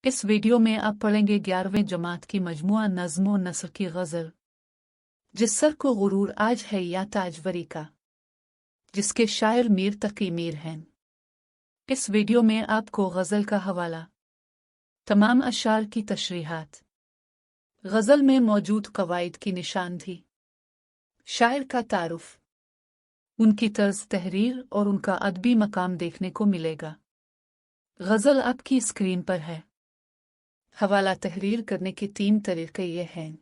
इस वीडियो में आप पढ़ेंगे 11वीं जमात की मजमुआ नज़्म व नस्र की गज़ल। जिस सर को गुरूर आज है या ताजवरी का, जिसके शायर मीर तकी मीर हैं। इस वीडियो में आपको गज़ल का हवाला, तमाम अशार की तशरीहात, गज़ल में मौजूद कवायद की निशानदही, शायर का तारुफ, उनकी तर्ज तहरीर और उनका अदबी मकाम देखने को मिलेगा। गज़ल आपकी स्क्रीन पर है। हवाला तहरीर करने के 3 तरीके ये हैं।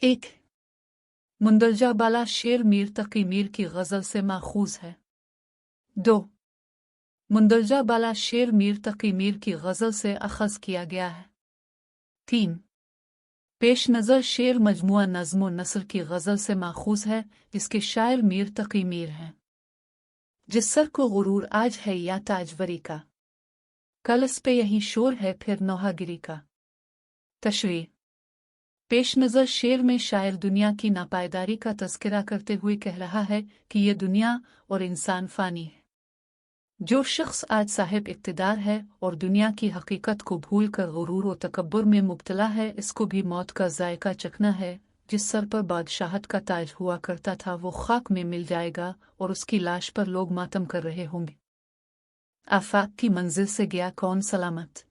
1. मुंदरजा बाला शेर मीर तकी मीर की गज़ल से माखूज है। 2. मुंदरजा बाला शेर मीर तकी मीर की गज़ल से अखज़ किया गया है। 3. पेश नज़र शेर मजमुआ नज़्म व नस्र की गज़ल से माखूज है, जिसके शायर मीर तकी मीर हैं। जिस सर को गुरूर आज है या ताजवरी का, कल इस पे यही शोर है फिर नौहागिरी का। तशरीह। पेश नज़र शेर में शायर दुनिया की नापायदारी का तज़किरा करते हुए कह रहा है कि ये दुनिया और इंसान फ़ानी है। जो शख्स आज साहिब इक़्तिदार है और दुनिया की हकीकत को भूल कर गुरूर व तकब्बुर में मुब्तला है, इसको भी मौत का जायका चखना है। जिस सर पर बादशाहत का ताज हुआ करता था वो खाक में मिल जाएगा और उसकी लाश पर लोग मातम कर रहे होंगे। आफाक की मंजिल से गया कौन सलामत,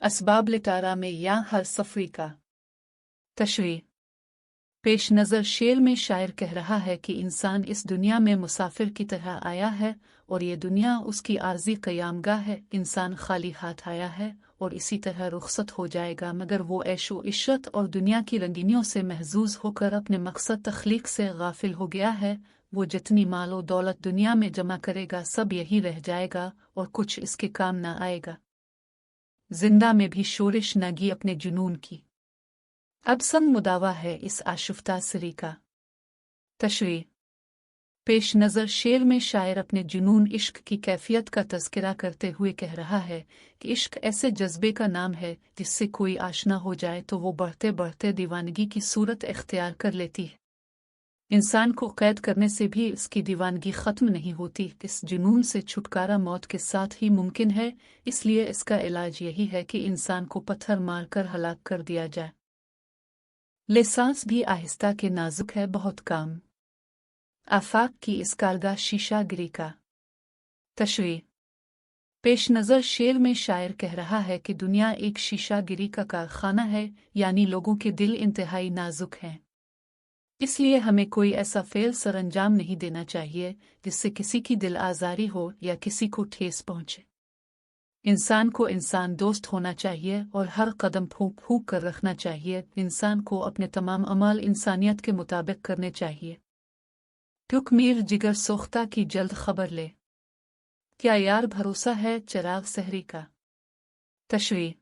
असबाब लिटारा में या हर सफरी का। तशरीह। पेश नज़र शेर में शायर कह रहा है कि इंसान इस दुनिया में मुसाफिर की तरह आया है और ये दुनिया उसकी आर्जी क़यामगाह है। इंसान खाली हाथ आया है और इसी तरह रुखसत हो जाएगा, मगर वो ऐशो इशरत और दुनिया की रंगीनियों से महजूज होकर अपने मकसद तख्लीक से गाफिल हो गया है। वो जितनी मालो दौलत दुनिया में जमा करेगा सब यही रह जाएगा और कुछ इसके काम न आएगा। जिंदा में भी शोरिश नगी अपने जुनून की, अब संग मुदावा है इस आशिफ्ता सरी का। तशरीह। पेश नज़र शेर में शायर अपने जुनून इश्क की कैफियत का तज़किरा करते हुए कह रहा है कि इश्क ऐसे जज्बे का नाम है जिससे कोई आशना हो जाए तो वो बढ़ते बढ़ते दीवानगी की सूरत इख्तियार कर लेती है। इंसान को कैद करने से भी इसकी दीवानगी ख़त्म नहीं होती। इस जुनून से छुटकारा मौत के साथ ही मुमकिन है, इसलिए इसका इलाज यही है कि इंसान को पत्थर मार कर हलाक कर दिया जाए। ले सांस भी आहिस्ता के नाजुक है बहुत काम, आफाक की इस कारगाह शीशा गिरी का। तशरीह। पेश नज़र शेर में शायर कह रहा है कि दुनिया एक शीशा गिरी का कारखाना है, यानी लोगों के दिल इंतहाई नाजुक हैं। इसलिए हमें कोई ऐसा फेल सरअंजाम नहीं देना चाहिए जिससे किसी की दिल आज़ारी हो या किसी को ठेस पहुंचे। इंसान को इंसान दोस्त होना चाहिए और हर कदम फूंक फूंक कर रखना चाहिए। इंसान को अपने तमाम अमाल इंसानियत के मुताबिक करने चाहिए। टुक मीर जिगर सोख्ता की जल्द खबर ले, क्या यार भरोसा है चिराग सहरी का। तशरीह।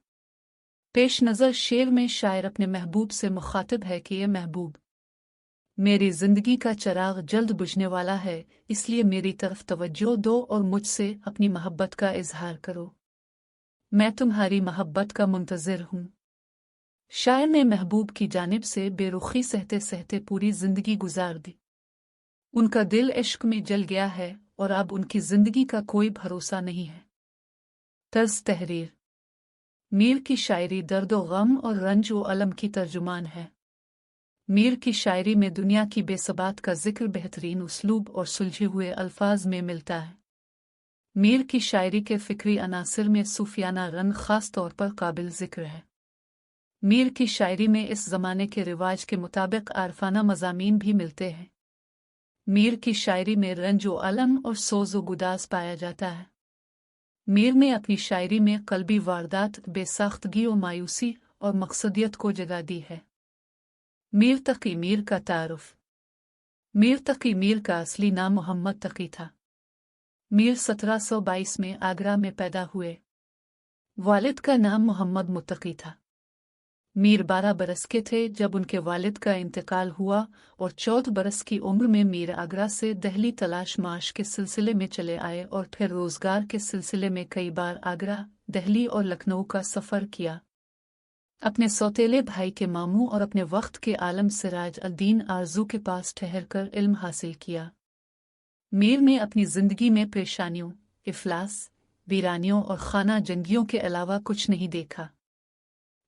पेश नज़र शेर में शायर अपने महबूब से मुखातिब है कि ये महबूब, मेरी जिंदगी का चिराग जल्द बुझने वाला है, इसलिए मेरी तरफ तवज्जो दो और मुझसे अपनी मोहब्बत का इजहार करो। मैं तुम्हारी मोहब्बत का मुंतज़िर हूँ। शायर ने महबूब की जानिब से बेरुखी सहते सहते पूरी जिंदगी गुजार दी। उनका दिल इश्क में जल गया है और अब उनकी जिंदगी का कोई भरोसा नहीं है। तर्ज तहरीर। मीर की शायरी दर्द व गम और रंज व अलम की तर्जुमान है। मीर की शायरी में दुनिया की बेसबात का जिक्र बेहतरीन उसलूब और सुलझे हुए अल्फाज में मिलता है। मीर की शायरी के फिक्री अनासिर में सूफियाना रंग खास तौर पर काबिल जिक्र है। मीर की शायरी में इस ज़माने के रिवाज के मुताबिक आरफाना मज़ामीन भी मिलते हैं। मीर की शायरी में रंज व अलम और सोज़ व गुदास पाया जाता है। मीर ने अपनी शायरी में कल्बी वारदात, बेसाख्तगी व मायूसी और मकसदियत को जगा दी है। मीर तकी मीर का तारुफ। मीर तकी मीर का असली नाम मोहम्मद तकी था। मीर 1722 में आगरा में पैदा हुए। वालिद का नाम मोहम्मद मुत्तकी था। मीर 12 बरस के थे जब उनके वालिद का इंतकाल हुआ और 14 बरस की उम्र में मीर आगरा से दहली तलाश माश के सिलसिले में चले आए और फिर रोजगार के सिलसिले में कई बार आगरा, दहली और लखनऊ का सफ़र किया। अपने सौतेले भाई के मामू और अपने वक्त के आलम सिराज अल-दीन आरजू के पास ठहरकर इल्म हासिल किया। मीर ने अपनी जिंदगी में परेशानियों, इफलास, वीरानियों और खाना जंगियों के अलावा कुछ नहीं देखा।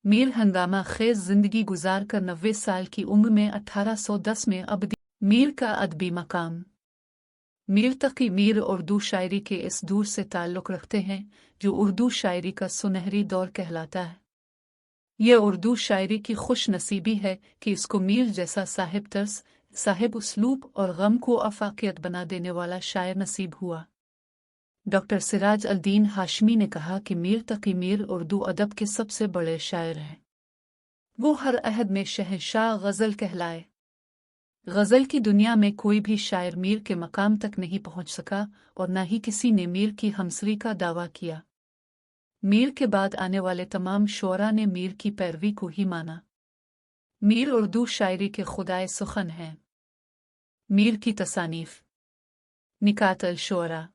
मीर हंगामा खेज जिंदगी गुजारकर 90 साल की उम्र में 1810 में अबदी। मीर का अदबी मकाम। मीर तकी मीर उर्दू शायरी के इस दूर से ताल्लुक़ रखते हैं जो उर्दू शायरी का सुनहरी दौर कहलाता है। ये उर्दू शायरी की खुश नसीबी है कि इसको मीर जैसा साहिब तर्स, साहिब उसलूब और गम को अफाकियत बना देने वाला शायर नसीब हुआ। डॉक्टर सिराज अल-दीन हाशमी ने कहा कि मीर तकी मीर उर्दू अदब के सबसे बड़े शायर हैं। वो हर अहद में शहंशाह गज़ल कहलाए। गज़ल की दुनिया में कोई भी शायर मीर के मकाम तक नहीं पहुंच सका और न ही किसी ने मीर की हमसरी का दावा किया। मीर के बाद आने वाले तमाम शुअरा ने मीर की पैरवी को ही माना। मीर उर्दू शायरी के खुदाए सुखन हैं। मीर की तसानीफ। निकात अल-शुअरा,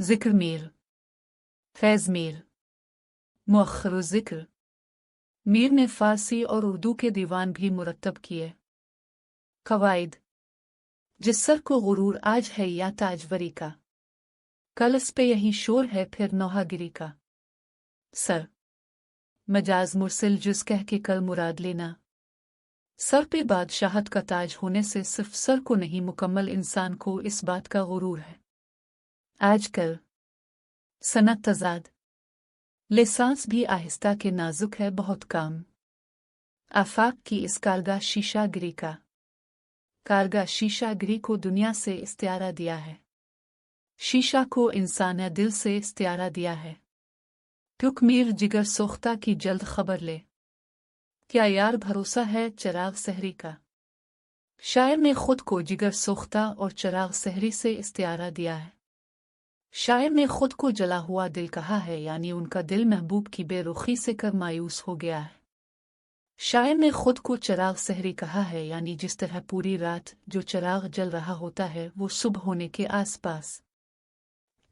ज़िक्र मीर, फैज़ मीर, मुअख्खर ज़िक्र। मीर ने फ़ारसी और उर्दू के दीवान भी मुरत्तब किए। क़वाइद। जिस सर को गुरूर आज है या ताजवरी का, कल इस पे यही शोर है फिर नौहागिरी का। सर। मजाज मुरसिल जुज़ कह के कल मुराद लेना। सर पे बादशाहत का ताज होने से सिर्फ सर को नहीं मुकम्मल इंसान को इस बात का गुरूर है। आजकल सनत तजाद। लिसांस भी आहिस्ता के नाजुक है बहुत काम। आफाक की इस कारगा शीशा गिरी का। कारगा शीशा गिरी को दुनिया से इस्तियारा दिया है। शीशा को इंसान दिल से इस्तियारा दिया है। टुक मीर जिगर सोख्ता की जल्द खबर ले। क्या यार भरोसा है चिराग सहरी का। शायर ने खुद को जिगर सोख्ता और चिराग सहरी से इस्तियारा दिया है। शायर ने खुद को जला हुआ दिल कहा है, यानी उनका दिल महबूब की बेरुखी से कर मायूस हो गया है। शायर ने खुद को चिराग सहरी कहा है, यानी जिस तरह पूरी रात जो चिराग जल रहा होता है वो सुबह होने के आसपास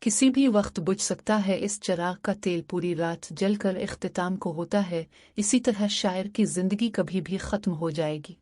किसी भी वक्त बुझ सकता है। इस चिराग का तेल पूरी रात जलकर इख्तिताम को होता है। इसी तरह शायर की जिंदगी कभी भी खत्म हो जाएगी।